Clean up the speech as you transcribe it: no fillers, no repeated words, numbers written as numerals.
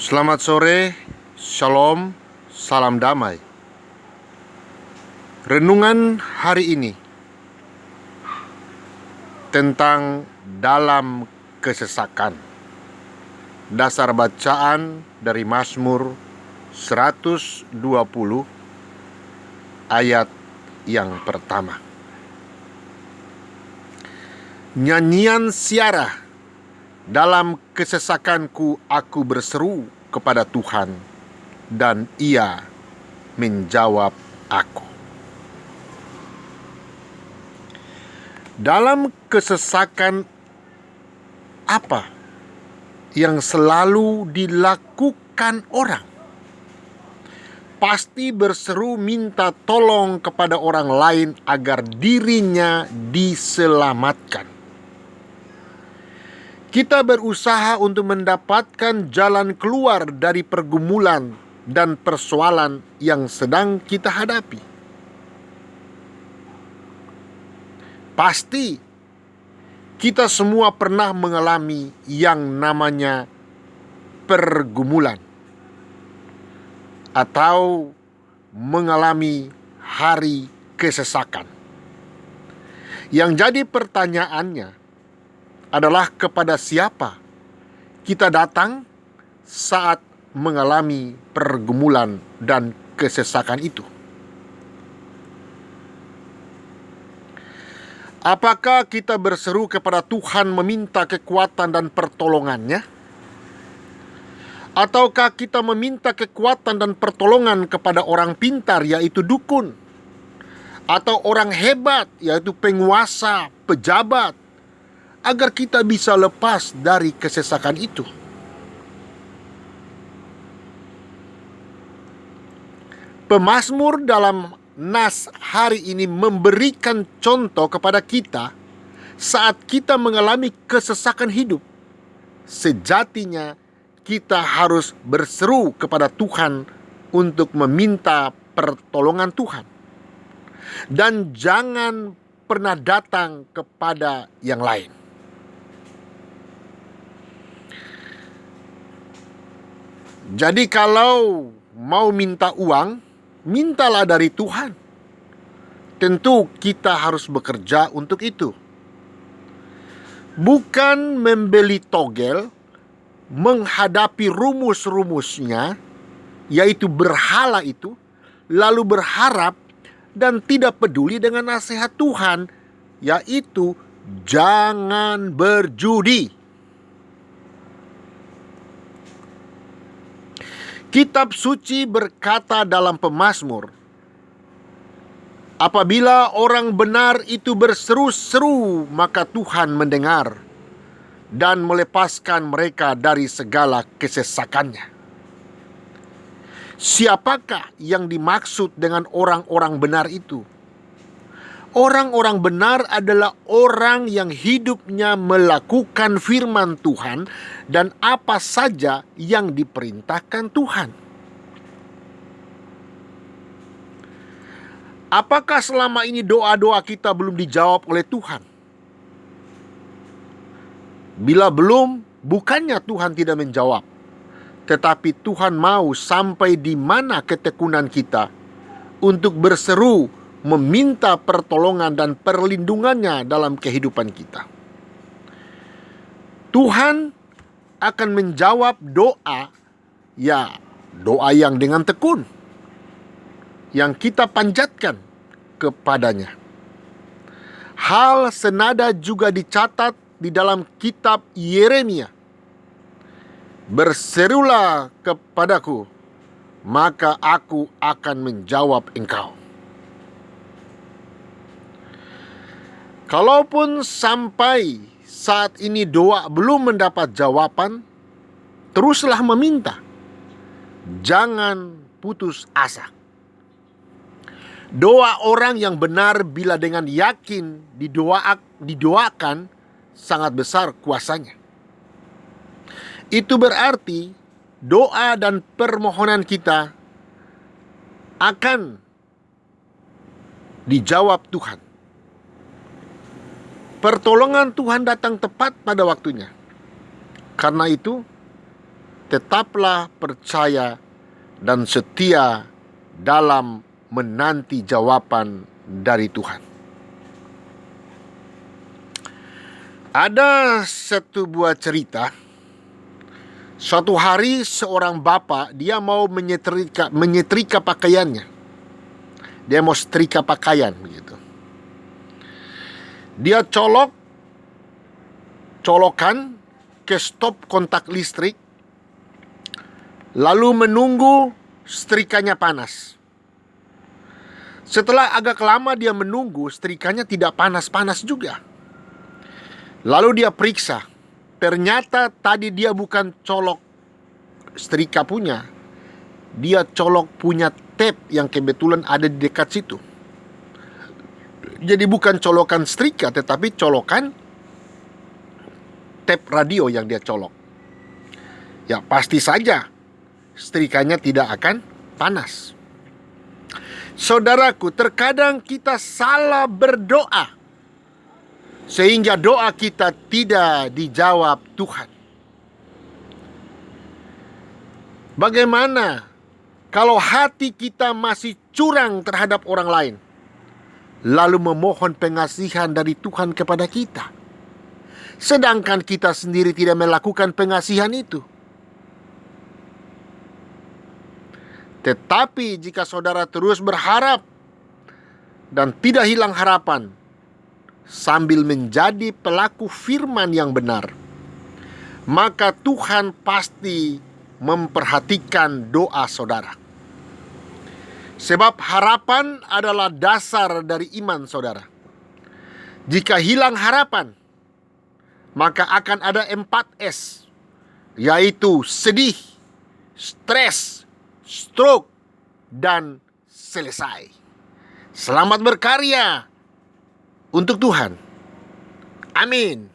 Selamat sore, shalom, salam damai. Renungan hari ini tentang dalam kesesakan. Dasar bacaan dari Mazmur 120 ayat yang pertama. Nyanyian siara. Dalam kesesakanku aku berseru kepada Tuhan, dan Ia menjawab aku. Dalam kesesakan, apa yang selalu dilakukan orang? Pasti berseru minta tolong kepada orang lain agar dirinya diselamatkan. Kita berusaha untuk mendapatkan jalan keluar dari pergumulan dan persoalan yang sedang kita hadapi. Pasti kita semua pernah mengalami yang namanya pergumulan atau mengalami hari kesesakan. Yang jadi pertanyaannya adalah kepada siapa kita datang saat mengalami pergumulan dan kesesakan itu. Apakah kita berseru kepada Tuhan meminta kekuatan dan pertolongannya? Ataukah kita meminta kekuatan dan pertolongan kepada orang pintar, yaitu dukun? Atau orang hebat, yaitu penguasa, pejabat, agar kita bisa lepas dari kesesakan itu? Pemazmur dalam nas hari ini memberikan contoh kepada kita saat kita mengalami kesesakan hidup. Sejatinya kita harus berseru kepada Tuhan untuk meminta pertolongan Tuhan, dan jangan pernah datang kepada yang lain. Jadi kalau mau minta uang, mintalah dari Tuhan. Tentu kita harus bekerja untuk itu. Bukan membeli togel, menghadapi rumus-rumusnya, yaitu berhala itu, lalu berharap dan tidak peduli dengan nasihat Tuhan, yaitu jangan berjudi. Kitab suci berkata dalam Pemazmur, apabila orang benar itu berseru-seru, maka Tuhan mendengar dan melepaskan mereka dari segala kesesakannya. Siapakah yang dimaksud dengan orang-orang benar itu? Orang-orang benar adalah orang yang hidupnya melakukan firman Tuhan dan apa saja yang diperintahkan Tuhan. Apakah selama ini doa-doa kita belum dijawab oleh Tuhan? Bila belum, bukannya Tuhan tidak menjawab, tetapi Tuhan mau sampai di mana ketekunan kita untuk berseru meminta pertolongan dan perlindungannya dalam kehidupan kita. Tuhan akan menjawab doa, doa yang dengan tekun, yang kita panjatkan kepadanya. Hal senada juga dicatat di dalam kitab Yeremia. Berserulah kepadaku, maka aku akan menjawab engkau. Kalaupun sampai saat ini doa belum mendapat jawaban, teruslah meminta. Jangan putus asa. Doa orang yang benar bila dengan yakin didoakan sangat besar kuasanya. Itu berarti doa dan permohonan kita akan dijawab Tuhan. Pertolongan Tuhan datang tepat pada waktunya. Karena itu, tetaplah percaya dan setia dalam menanti jawaban dari Tuhan. Ada satu buah cerita. Suatu hari seorang bapak, dia mau menyetrika pakaiannya. Dia mau setrika pakaian begitu. Dia colokan ke stop kontak listrik, lalu menunggu setrikanya panas. Setelah agak lama dia menunggu, setrikanya tidak panas-panas juga. Lalu dia periksa, ternyata tadi dia bukan colok setrika punya, dia colok punya tape yang kebetulan ada di dekat situ. Jadi bukan colokan setrika, tetapi colokan tape radio yang dia colok. Ya pasti saja setrikanya tidak akan panas. Saudaraku, terkadang kita salah berdoa sehingga doa kita tidak dijawab Tuhan. Bagaimana kalau hati kita masih curang terhadap orang lain, lalu memohon pengasihan dari Tuhan kepada kita, sedangkan kita sendiri tidak melakukan pengasihan itu? Tetapi jika saudara terus berharap dan tidak hilang harapan, sambil menjadi pelaku firman yang benar, maka Tuhan pasti memperhatikan doa saudara. Sebab harapan adalah dasar dari iman saudara. Jika hilang harapan, maka akan ada 4S, yaitu sedih, stres, stroke, dan selesai. Selamat berkarya untuk Tuhan. Amin.